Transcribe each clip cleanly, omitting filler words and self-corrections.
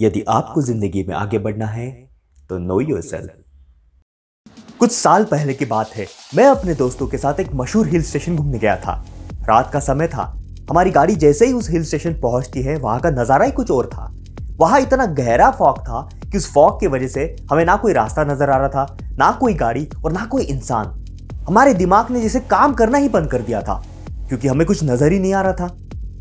यदि आपको जिंदगी में आगे बढ़ना है तो नो योरसेल्फ। कुछ साल पहले की बात है, मैं अपने दोस्तों के साथ एक मशहूर हिल स्टेशन घूमने गया था। रात का समय था। हमारी गाड़ी जैसे ही उस हिल स्टेशन पहुंचती है, वहां का नजारा ही कुछ और था। वहां इतना गहरा फॉग था कि उस फॉग की वजह से हमें ना कोई रास्ता नजर आ रहा था, ना कोई गाड़ी और ना कोई इंसान। हमारे दिमाग ने जैसे काम करना ही बंद कर दिया था, क्योंकि हमें कुछ नजर ही नहीं आ रहा था।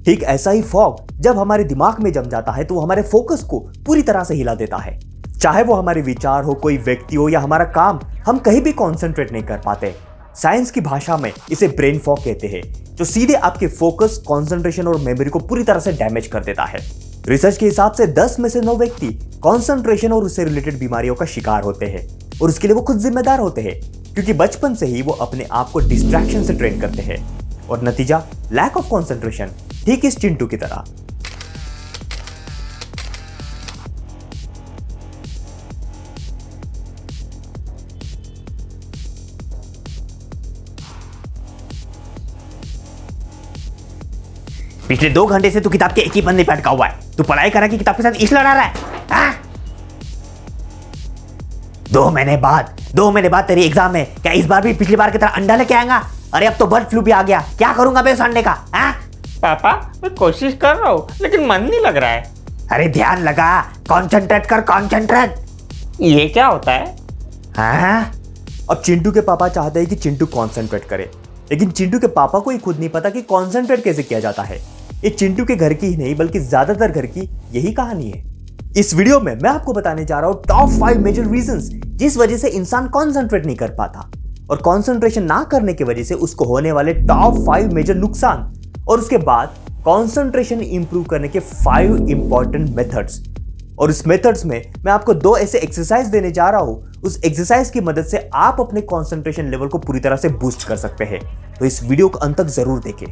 ठीक ऐसा ही फॉग जब हमारे दिमाग में जम जाता है तो वो हमारे फोकस को पूरी तरह से हिला देता है। चाहे वो हमारे विचार हो, कोई व्यक्ति हो या हमारा काम, हम कहीं भी कॉन्सेंट्रेट नहीं कर पाते। साइंस की भाषा में इसे ब्रेन फॉग कहते हैं, जो सीधे आपके फोकस, कंसंट्रेशन और मेमोरी को पूरी तरह से डैमेज कर देता है। रिसर्च के हिसाब से 10 में से 9 व्यक्ति कंसंट्रेशन और उससे रिलेटेड बीमारियों का शिकार होते हैं, और उसके लिए वो खुद जिम्मेदार होते हैं, क्योंकि बचपन से ही वो अपने आप को डिस्ट्रैक्शन से ट्रेन करते हैं। और नतीजा लैक ऑफ कंसंट्रेशन, ठीक इस चिंटू की तरह। पिछले 2 घंटे से तू किताब के एक ही पन्ने पे अटका हुआ है। तू पढ़ाई करा कि किताब के साथ इश्क लड़ा रहा है? हाँ? 2 महीने बाद तेरी एग्जाम है। क्या इस बार भी पिछली बार की तरह अंडा लेके आएगा? अरे अब तो बर्ड फ्लू भी आ गया। क्या करूंगा मैं उस अंडे का? हाँ? पापा, मैं कोशिश कर रहा हूँ लेकिन मन नहीं लग रहा है। अरे ध्यान लगा, कॉन्सेंट्रेट कर, कॉन्सेंट्रेट। ये क्या होता है? हाँ? अब चिंटू के पापा चाहते हैं कि चिंटू कॉन्सेंट्रेट करे, लेकिन चिंटू के पापा को ही खुद नहीं पता कि कॉन्सेंट्रेट कैसे किया जाता है। ये चिंटू के घर की ही नहीं बल्कि ज्यादातर घर की यही कहानी है। इस वीडियो में मैं आपको बताने जा रहा हूं टॉप 5 मेजर रीजंस जिस वजह से इंसान कॉन्सेंट्रेट नहीं कर पाता, और कॉन्सेंट्रेशन ना करने की वजह से उसको होने वाले टॉप 5 मेजर नुकसान, और उसके बाद कॉन्सेंट्रेशन इंप्रूव करने के 5 इंपॉर्टेंट मेथड्स। और इस मेथड्स में मैं आपको 2 ऐसे एक्सरसाइज देने जा रहा हूं। उस एक्सरसाइज की मदद से आप अपने कॉन्सेंट्रेशन लेवल को पूरी तरह से बूस्ट कर सकते हैं। तो इस वीडियो को अंत तक जरूर देखें।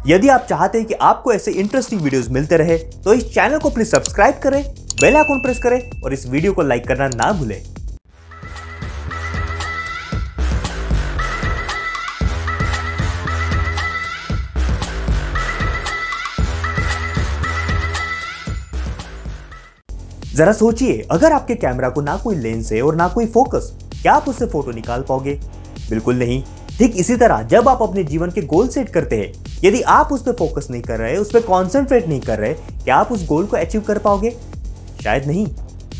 यदि आप चाहते हैं कि आपको ऐसे इंटरेस्टिंग वीडियोस मिलते रहे तो इस चैनल को प्लीज सब्सक्राइब करें, बेल आइकन प्रेस करें और इस वीडियो को लाइक करना ना भूलें। जरा सोचिए, अगर आपके कैमरा को ना कोई लेंस है और ना कोई फोकस, क्या आप उससे फोटो निकाल पाओगे? बिल्कुल नहीं। ठीक इसी तरह जब आप अपने जीवन के गोल सेट करते हैं, यदि आप उस पर फोकस नहीं कर रहे, उस पर कॉन्सेंट्रेट नहीं कर रहे, क्या आप उस गोल को अचीव कर पाओगे? शायद नहीं।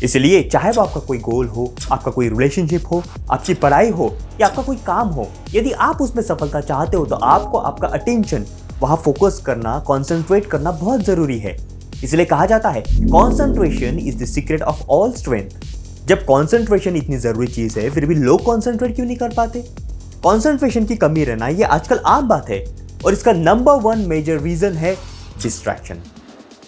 इसलिए चाहे वो आपका कोई गोल हो, आपका कोई रिलेशनशिप हो, आपकी पढ़ाई हो या आपका कोई काम हो, यदि आप उसमें सफलता चाहते हो तो आपको आपका अटेंशन वहां फोकस करना, कॉन्सेंट्रेट करना बहुत जरूरी है। इसलिए कहा जाता है concentration is the secret of all strength. जब कॉन्सेंट्रेशन इतनी जरूरी चीज है, फिर भी लोग कॉन्सेंट्रेट क्यों नहीं कर पाते? कॉन्सेंट्रेशन की कमी रहना ये आजकल आम बात है, और इसका नंबर 1 मेजर रीजन है डिस्ट्रैक्शन।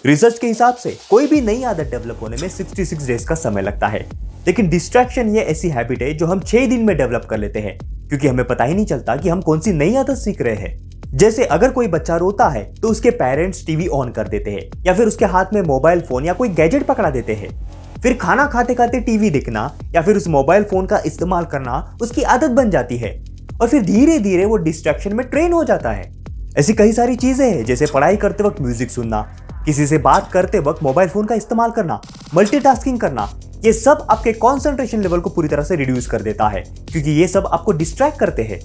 रिसर्च के हिसाब से कोई भी नई आदत डेवलप होने में 66 डेज का समय लगता है, लेकिन डिस्ट्रैक्शन ये ऐसी हैबिट है जो हम 6 दिन में डेवलप कर लेते हैं, क्योंकि हमें पता ही नहीं चलता कि हम कौन सी नई आदत सीख रहे हैं। जैसे अगर कोई बच्चा रोता है तो उसके पेरेंट्स टीवी ऑन कर देते हैं या फिर उसके हाथ में मोबाइल फोन या कोई गैजेट पकड़ा देते हैं। फिर खाना खाते खाते टीवी देखना या फिर उस मोबाइल फोन का इस्तेमाल करना उसकी आदत बन जाती है, और फिर धीरे धीरे वो डिस्ट्रैक्शन में ट्रेन हो जाता है। ऐसी कई सारी चीजें हैं, जैसे पढ़ाई करते वक्त म्यूजिक सुनना, किसी से बात करते वक्त मोबाइल फोन का इस्तेमाल करना, मल्टीटास्किंग करना। ये सब आपके कॉन्सेंट्रेशन लेवल को पूरी तरह से रिड्यूस कर देता है, क्योंकि ये सब आपको डिस्ट्रैक्ट करते हैं।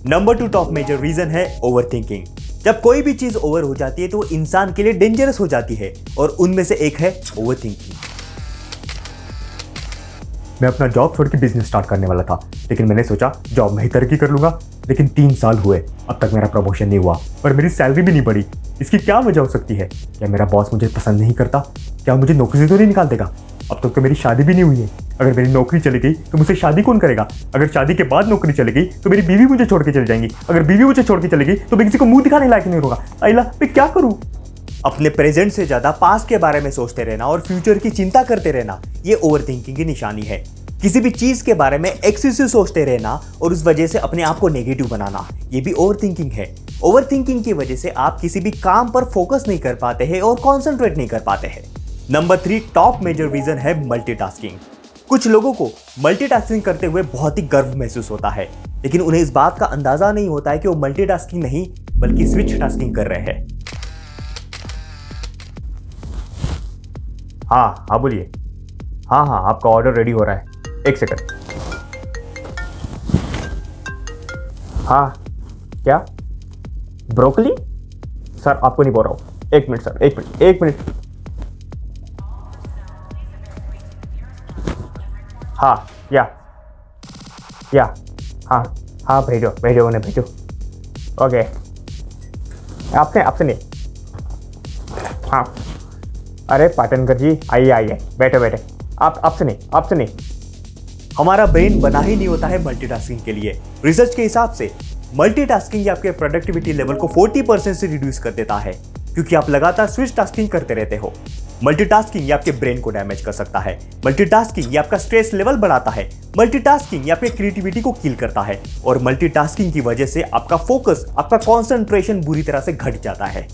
नंबर 2 टॉप मेजर रीजन है ओवरथिंकिंग। जब कोई भी चीज ओवर हो जाती है तो वो इंसान के लिए डेंजरस हो जाती है, और उनमें से एक है ओवरथिंकिंग। मैं अपना जॉब छोड़ के बिजनेस स्टार्ट करने वाला था, लेकिन मैंने सोचा जॉब में ही तरक्की कर लूंगा, लेकिन 3 साल हुए, अब तक मेरा प्रमोशन नहीं हुआ और मेरी सैलरी भी नहीं बढ़ी। इसकी क्या वजह हो सकती है? क्या मेरा बॉस मुझे पसंद नहीं करता? क्या मुझे नौकरी से तो नहीं निकाल देगा? अब तक तो मेरी शादी भी नहीं हुई है। अगर मेरी नौकरी चली गई तो मुझसे शादी कौन करेगा? अगर शादी के बाद नौकरी चली गई तो मेरी बीवी मुझे छोड़ के चली जाएंगी। अगर बीवी मुझे छोड़ के चली गई तो मैं किसी को मुंह दिखाने लायक नहीं होगा। आइला, मैं क्या करूं? अपने प्रेजेंट से ज्यादा पास्ट के बारे में सोचते रहना और फ्यूचर की चिंता करते रहना, ये ओवरथिंकिंग की निशानी है। किसी भी चीज के बारे में एक्सेसिव सोचते रहना और उस वजह से अपने आप को नेगेटिव बनाना, ये भी ओवरथिंकिंग है। ओवरथिंकिंग की वजह से आप किसी भी काम पर फोकस नहीं कर पाते हैं और कॉन्सेंट्रेट नहीं कर पाते हैं। नंबर 3 टॉप मेजर रीजन है मल्टीटास्किंग। कुछ लोगों को मल्टीटास्किंग करते हुए बहुत ही गर्व महसूस होता है, लेकिन उन्हें इस बात का अंदाजा नहीं होता है कि वो मल्टीटास्किंग नहीं बल्कि स्विच टास्किंग कर रहे हैं। हाँ हाँ बोलिए। हाँ हाँ आपका ऑर्डर रेडी हो रहा है, एक सेकंड। हाँ क्या ब्रोकली? सर आपको नहीं बोल रहा हूँ, एक मिनट सर, एक मिनट। हाँ या हाँ हाँ भेजो उन्हें भेजो। ओके आपसे नहीं। हाँ अरे पाटनकर जी आइए बैठे। आपसे नहीं। हमारा ब्रेन बना ही नहीं होता है मल्टीटास्किंग के लिए। रिसर्च के हिसाब से मल्टीटास्किंग आपके प्रोडक्टिविटी लेवल को 40% से रिड्यूस कर देता है, क्योंकि आप लगातार स्विच टास्किंग करते रहते हो। मल्टीटास्किंग आपके ब्रेन को डैमेज कर सकता है। मल्टीटास्किंग आपका स्ट्रेस लेवल बढ़ाता है। मल्टीटास्किंग आपके क्रिएटिविटी को किल करता है, और मल्टीटास्किंग की वजह से आपका फोकस, आपका कॉन्सेंट्रेशन बुरी तरह से घट जाता है।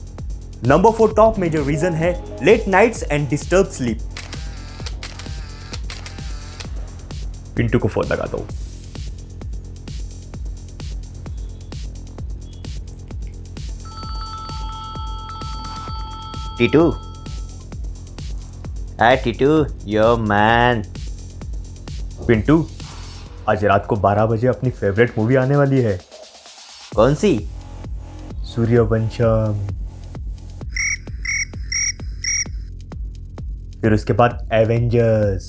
नंबर 4 टॉप मेजर रीजन है late nights and disturb sleep. Pintu को फोन लगा दो। Titu, hi Titu, yo man. Pintu आज रात को 12 बजे अपनी फेवरेट मूवी आने वाली है। कौन सी? सूर्यवंशम। फिर उसके बाद एवेंजर्स।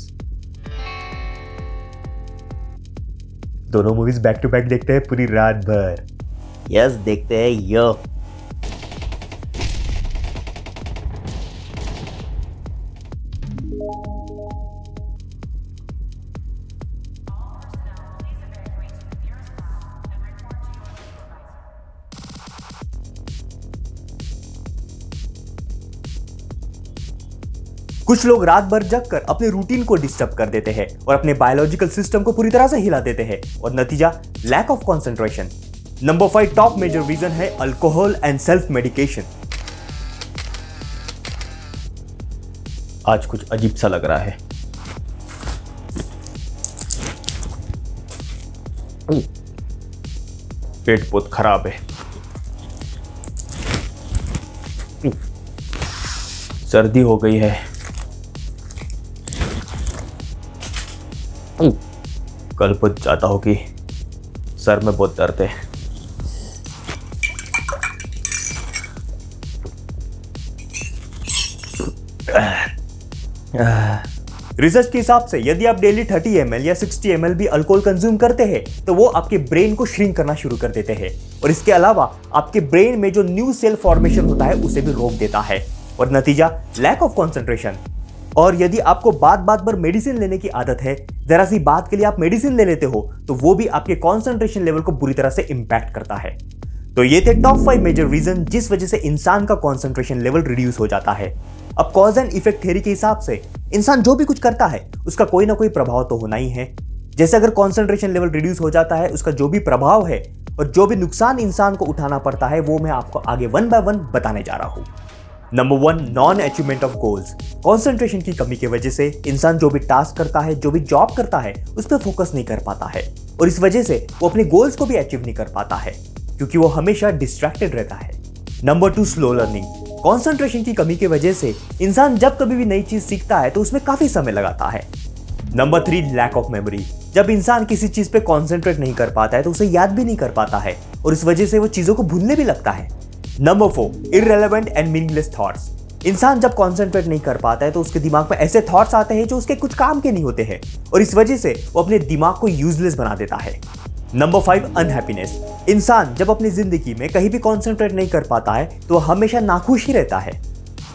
दोनों मूवीज बैक टू बैक देखते हैं पूरी रात भर। यस देखते हैं यो। कुछ लोग रात भर जगकर अपने रूटीन को डिस्टर्ब कर देते हैं और अपने बायोलॉजिकल सिस्टम को पूरी तरह से हिला देते हैं, और नतीजा lack of concentration. Number 5 top major reason है अल्कोहल एंड सेल्फ मेडिकेशन। आज कुछ अजीब सा लग रहा है। पेट बहुत खराब है। सर्दी हो गई है। कल बहुत चाहता हूं कि सर में बहुत दर्द है। रिसर्च के हिसाब से यदि आप डेली 30 ml या 60 ml भी अल्कोहल कंज्यूम करते हैं तो वो आपके ब्रेन को श्रिंक करना शुरू कर देते हैं, और इसके अलावा आपके ब्रेन में जो न्यू सेल फॉर्मेशन होता है उसे भी रोक देता है, और नतीजा लैक ऑफ कंसंट्रेशन। और यदि आपको बात पर मेडिसिन लेने की आदत है, जरा सी बात के लिए आप मेडिसिन ले लेते हो, तो वो भी आपके कंसंट्रेशन लेवल को बुरी तरह से इंपैक्ट करता है। तो ये थे टॉप 5 मेजर रीजन जिस वजह से इंसान का कंसंट्रेशन लेवल रिड्यूस हो जाता है। अब कॉज एंड इफेक्ट थ्योरी के हिसाब से इंसान जो भी कुछ करता है उसका कोई ना कोई प्रभाव तो होना ही है। जैसे अगर कंसंट्रेशन लेवल रिड्यूस हो जाता है, उसका जो भी प्रभाव है और जो भी नुकसान इंसान को उठाना पड़ता है, वो मैं आपको आगे 1 बाय 1 बताने जा रहा हूं। Number 1 non achievement of goals. Concentration की कमी की वजह से इंसान जो भी टास्क करता है, जो भी जॉब करता है, उस पर फोकस नहीं कर पाता है, और इस वजह से वो अपने गोल्स को भी अचीव नहीं कर पाता है, क्योंकि वो हमेशा डिस्ट्रैक्टेड रहता है। Number 2 slow learning. कंसंट्रेशन की कमी की वजह से इंसान जब कभी भी नई चीज सीखता है तो उसमें काफी समय लगाता है। Number 3 lack of memory. जब इंसान किसी चीज पे कंसंट्रेट नहीं कर पाता है तो उसे याद भी नहीं कर पाता है, और इस वजह से वो चीजों को भूलने भी लगता है। Number 4 irrelevant and meaningless thoughts. इंसान जब कंसंट्रेट नहीं कर पाता है तो उसके दिमाग में ऐसे थॉट्स आते हैं जो उसके कुछ काम के नहीं होते हैं, और इस वजह से वो अपने दिमाग को यूजलेस बना देता है। Number 5 unhappiness. इंसान जब अपनी जिंदगी में कहीं भी कंसंट्रेट नहीं कर पाता है तो वो हमेशा नाखुश ही रहता है।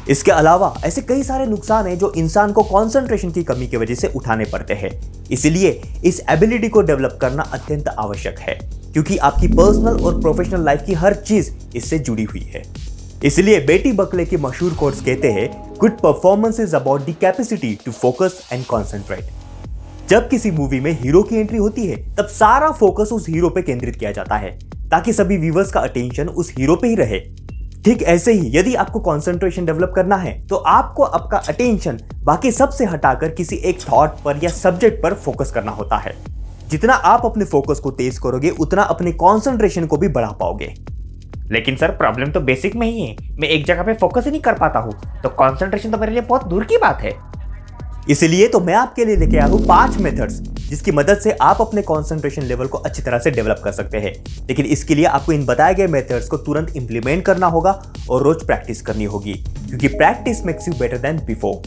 इसके अलावा ऐसे कई सारे नुकसान हैं जो इंसान को कंसंट्रेशन की कमी की वजह से उठाने पड़ते हैं। इसलिए इस एबिलिटी को डेवलप करना अत्यंत आवश्यक है, क्योंकि आपकी पर्सनल और प्रोफेशनल लाइफ की हर चीज इससे जुड़ी हुई है। इसलिए बेटी बकले की मशहूर कोट्स कहते हैं, good performance is about the capacity to focus and concentrate. जब किसी मूवी में हीरो की एंट्री होती है तब सारा फोकस उस हीरो पे केंद्रित किया जाता है, ताकि सभी व्यूअर्स का अटेंशन उस हीरो पे ही रहे। ठीक ऐसे ही यदि आपको कंसंट्रेशन डेवलप करना है तो आपको आपका अटेंशन बाकी सब से हटाकर किसी एक थॉट पर या सब्जेक्ट पर फोकस करना होता है। जितना आप अपने फोकस को तेज करोगे उतना अपने कंसंट्रेशन को भी बढ़ा पाओगे। लेकिन सर प्रॉब्लम तो बेसिक में ही है, मैं एक जगह पे फोकस ही नहीं कर पाता हूँ, तो कंसंट्रेशन तो मेरे लिए बहुत दूर की बात है। इसलिए तो मैं आपके लिए लेके आया हूं 5 मेथड्स जिसकी मदद से आप अपने कंसंट्रेशन लेवल को अच्छी तरह से डेवलप कर सकते हैं। लेकिन इसके लिए आपको इन बताए गए मेथड्स को तुरंत इंप्लीमेंट करना होगा और रोज प्रैक्टिस करनी होगी, क्योंकि practice makes you better than before.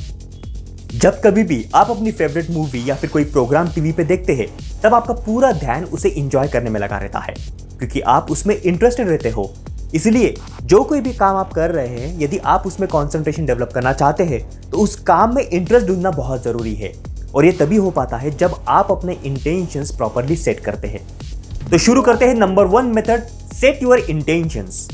जब कभी भी आप अपनी फेवरेट मूवी या फिर कोई प्रोग्राम टीवी पे देखते हैं, तब आपका पूरा ध्यान उसे एंजॉय करने में लगा रहता है, क्योंकि आप उसमें इंटरेस्टेड रहते हो। इसलिए जो कोई भी काम आप कर रहे हैं, यदि आप उसमें कंसंट्रेशन डेवलप करना चाहते हैं तो उस काम में इंटरेस्ट ढूंढना बहुत जरूरी है। और ये तभी हो पाता है जब आप अपने इंटेंशंस प्रॉपर्ली सेट करते हैं। तो शुरू करते हैं number 1 method, set your intentions.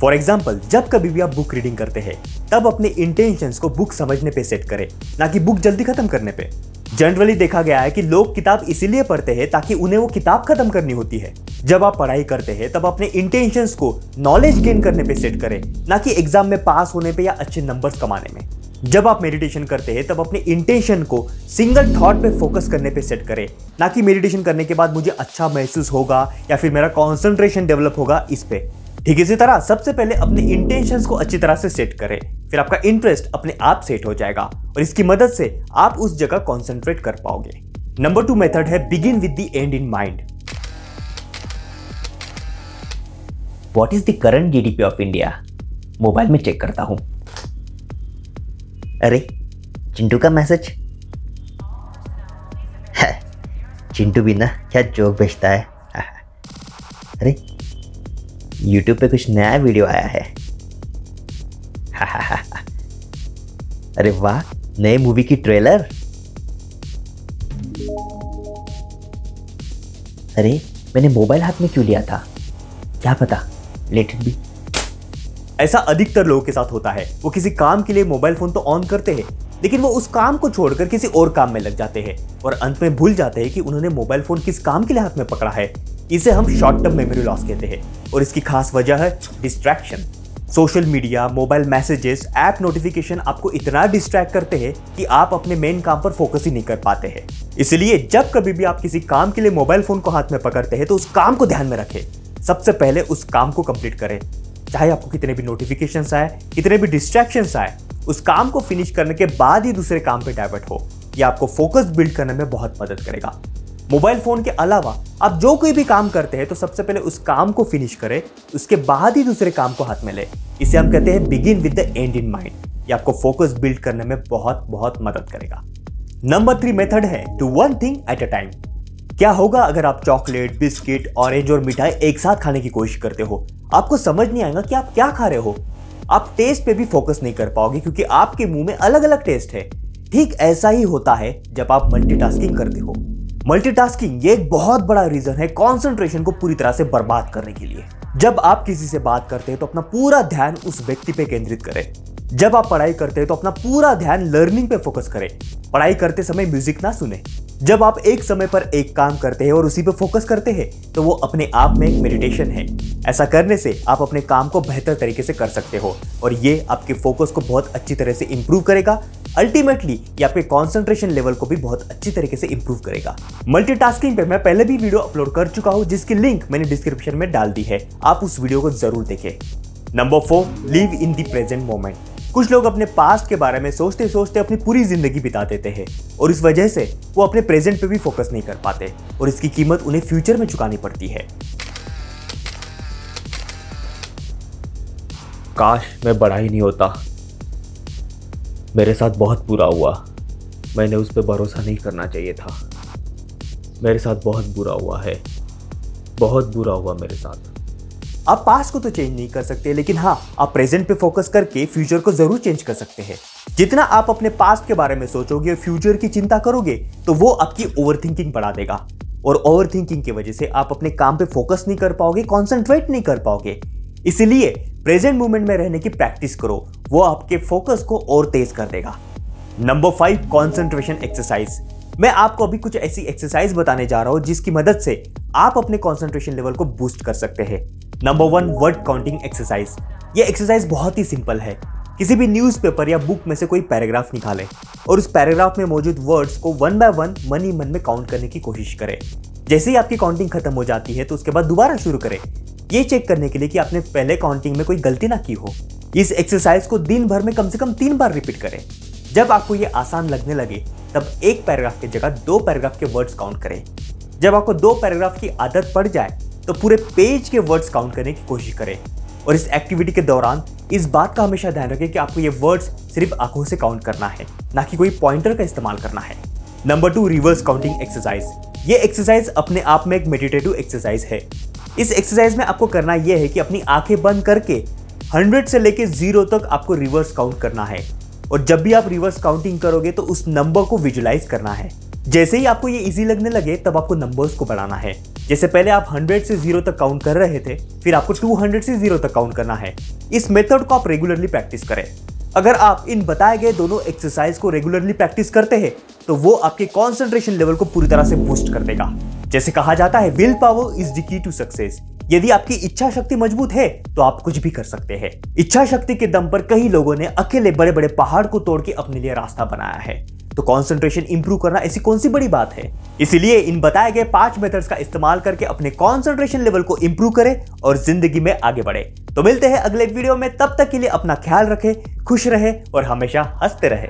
For example, जब कभी भी आप बुक रीडिंग करते हैं तब अपने इंटेंशंस को बुक समझने पे सेट करें, ना कि बुक जल्दी खत्म करने पे। जनरली देखा गया है कि लोग किताब इसीलिए पढ़ते हैं ताकि उन्हें वो किताब खत्म करनी होती है। जब आप पढ़ाई करते हैं तब अपने इंटेंशंस को नॉलेज गेन करने पे सेट करें, ना कि एग्जाम में पास होने पे या अच्छे नंबर्स कमाने में। जब आप मेडिटेशन करते हैं तब अपने इंटेंशन को सिंगल थॉट पे फोकस करने पे सेट करें, ना कि मेडिटेशन करने के बाद मुझे अच्छा महसूस होगा या फिर मेरा कॉन्सेंट्रेशन डेवलप होगा इस पे। ठीक इसी तरह सबसे पहले अपने इंटेंशंस को अच्छी तरह से सेट करें, फिर आपका इंटरेस्ट अपने आप सेट हो जाएगा और इसकी मदद से आप उस जगह कंसंट्रेट कर पाओगे। नंबर 2 मेथड है begin with the and in mind. What is the current GDP of India? Mobile में चेक करता हूं। अरे चिंटू का मैसेज है। चिंटू भी ना क्या जोक भेजता है। अरे YouTube पे कुछ नया वीडियो आया है। अरे वाह, नए मूवी की ट्रेलर। अरे मैंने मोबाइल हाथ में क्यों लिया था? क्या पता, लेट इट बी। ऐसा अधिकतर लोगों के साथ होता है। वो किसी काम के लिए मोबाइल फोन तो ऑन करते हैं, लेकिन वो उस काम को छोड़कर किसी और काम में लग जाते हैं और अंत में भूल जाते हैं कि उन्होंने मोबाइल फोन किस काम के लिए हाथ में पकड़ा है। इसे हम शॉर्ट टर्म मेमोरी लॉस कहते हैं और इसकी खास वजह है distraction. Social media, mobile messages, app notification आपको इतना डिस्ट्रैक्ट करते हैं कि आप अपने मेन काम पर फोकस ही नहीं कर पाते हैं। इसलिए जब कभी भी आप किसी काम के लिए मोबाइल फोन को हाथ में पकड़ते हैं तो उस काम को ध्यान में रखें। सबसे पहले उस काम को कंप्लीट करें, चाहे आपको कितने भी नोटिफिकेशंस आए, कितने भी डिस्ट्रैक्शंस आए। उस काम को फिनिश करने के बाद ही दूसरे काम पे डाइवर्ट हो। यह आपको फोकस बिल्ड करने में बहुत मदद करेगा। मोबाइल फोन के अलावा आप जो कोई भी काम करते हैं तो सबसे पहले उस काम को फिनिश करें, उसके बाद ही दूसरे काम को हाथ में ले। इसे हम कहते हैं begin with the and in mind. ये आपको फोकस बिल्ड करने में बहुत बहुत मदद करेगा। नंबर 3 मेथड है to one thing at a time. क्या होगा अगर आप चॉकलेट, बिस्किट, ऑरेंज और मिठाई एक साथ खाने की कोशिश करते हो? आपको समझ नहीं आएगा कि आप क्या खा रहे हो। आप टेस्ट पे भी फोकस नहीं कर पाओगे क्योंकि आपके मुंह में अलग अलग टेस्ट है। ठीक ऐसा ही होता है जब आप मल्टीटास्किंग करते हो। मल्टीटास्किंग ये एक बहुत बड़ा रीजन है कंसंट्रेशन को पूरी तरह से बर्बाद करने के लिए। जब आप किसी से बात करते हैं तो अपना पूरा ध्यान उस व्यक्ति पे केंद्रित करें। जब आप पढ़ाई करते हैं तो अपना पूरा ध्यान लर्निंग पे फोकस करें। पढ़ाई करते समय म्यूजिक ना सुने। जब आप एक समय पर एक काम करते हैं और उसी पे फोकस करते हैं तो वो अपने आप में एक मेडिटेशन है। ऐसा करने से आप अपने काम को बेहतर तरीके से कर सकते हो और ये आपके फोकस को बहुत अच्छी तरह से इंप्रूव करेगा। अल्टीमेटली ये आपके कंसंट्रेशन लेवल को भी बहुत अच्छी तरीके से इंप्रूव करेगा। मल्टीटास्किंग पे मैं पहले भी वीडियो अपलोड कर चुका हूं जिसकी लिंक मैंने डिस्क्रिप्शन में डाल दी है, आप उस वीडियो को जरूर देखें। Number 4, live in the present moment. कुछ लोग अपने पास्ट के बारे में सोचते सोचते अपनी पूरी जिंदगी बिता देते हैं और इस वजह से वो अपने प्रेजेंट पे भी फोकस नहीं कर पाते और इसकी कीमत उन्हें फ्यूचर में चुकानी पड़ती है। काश मैं बड़ा ही नहीं होता। मेरे साथ बहुत बुरा हुआ। मैंने उस पर भरोसा नहीं करना चाहिए था। मेरे साथ बहुत बुरा हुआ है। बहुत बुरा हुआ मेरे साथ। आप पास्ट को तो चेंज नहीं कर सकते, लेकिन हाँ, आप प्रेजेंट पे फोकस करके फ्यूचर को जरूर चेंज कर सकते हैं। जितना आप अपने पास्ट के बारे में सोचोगे और फ्यूचर की चिंता करोगे तो वो आपकी ओवरथिंकिंग बढ़ा देगा और ओवरथिंकिंग की वजह से आप अपने काम पे फोकस नहीं कर पाओगे, कॉन्सेंट्रेट नहीं कर पाओगे। इसलिए प्रेजेंट मोमेंट में रहने की प्रैक्टिस करो, वो आपके फोकस को और तेज कर देगा। Number 5, concentration exercise. मैं आपको अभी कुछ ऐसी एक्सरसाइज बताने जा रहा हूं जिसकी मदद से आप अपने कॉन्सेंट्रेशन लेवल को बूस्ट कर सकते हैं। Number 1, word counting exercise. ये एक्सरसाइज बहुत ही सिंपल है। किसी भी न्यूज़पेपर या बुक में से कोई पैराग्राफ निकालें और उस पैराग्राफ में मौजूद वर्ड्स को 1 बाय 1 मन ही मन में काउंट करने की कोशिश करें। जैसे ही आपकी काउंटिंग खत्म हो जाती है तो उसके बाद दोबारा शुरू करें, ये चेक करने के लिए कि आपने पहले काउंटिंग में कोई गलती ना की हो। इस एक्सरसाइज को दिन भर में कम से कम 3 बार रिपीट करें। जब आपको ये आसान लगने लगे तब एक पैराग्राफ की जगह 2 पैराग्राफ के वर्ड्स काउंट करें। जब आपको 2 पैराग्राफ की आदत पड़ जाए तो पूरे पेज के वर्ड्स काउंट करने की कोशिश करें। और इस एक्टिविटी के दौरान इस बात का हमेशा ध्यान रखें कि आपको ये वर्ड्स सिर्फ आंखों से काउंट करना है, ना कि कोई पॉइंटर का इस्तेमाल करना है। Number 2, reverse counting exercise. ये एक्सरसाइज अपने आप में एक मेडिटेटिव एक्सरसाइज है। इस एक्सरसाइज में आपको करना यह है कि अपनी आंखें बंद करके 100 से लेके 0 तक आपको रिवर्स काउंट करना है। और जब भी आप रिवर्स काउंटिंग करोगे तो उस नंबर को विजुलाइज करना है। जैसे ही आपको ये इजी लगने लगे तब आपको नंबर्स को बढ़ाना है। जैसे पहले आप 100 से 0 तक काउंट कर रहे थे, फिर आपको 200 से 0 तक काउंट करना है। इस मेथड को आप रेगुलरली प्रैक्टिस करें। अगर आप इन बताए गए दोनों एक्सरसाइज को रेगुलरली प्रैक्टिस करते हैं तो वो आपके कंसंट्रेशन लेवल को पूरी तरह से बूस्ट कर देगा। जैसे कहा जाता है, will power is the key to success. यदि आपकी इच्छा शक्ति मजबूत है तो आप कुछ भी कर सकते हैं। इच्छा शक्ति के दम पर कई लोगों ने अकेले बड़े बड़े पहाड़ को तोड़ के अपने लिए रास्ता बनाया है। तो कंसंट्रेशन इंप्रूव करना ऐसी कौन सी बड़ी बात है। इसीलिए इन बताए गए 5 मेथड्स का इस्तेमाल करके अपने कंसंट्रेशन लेवल को इंप्रूव करें और जिंदगी में आगे बढ़े। तो मिलते हैं अगले वीडियो में, तब तक के लिए अपना ख्याल रखें, खुश रहे और हमेशा हंसते रहे।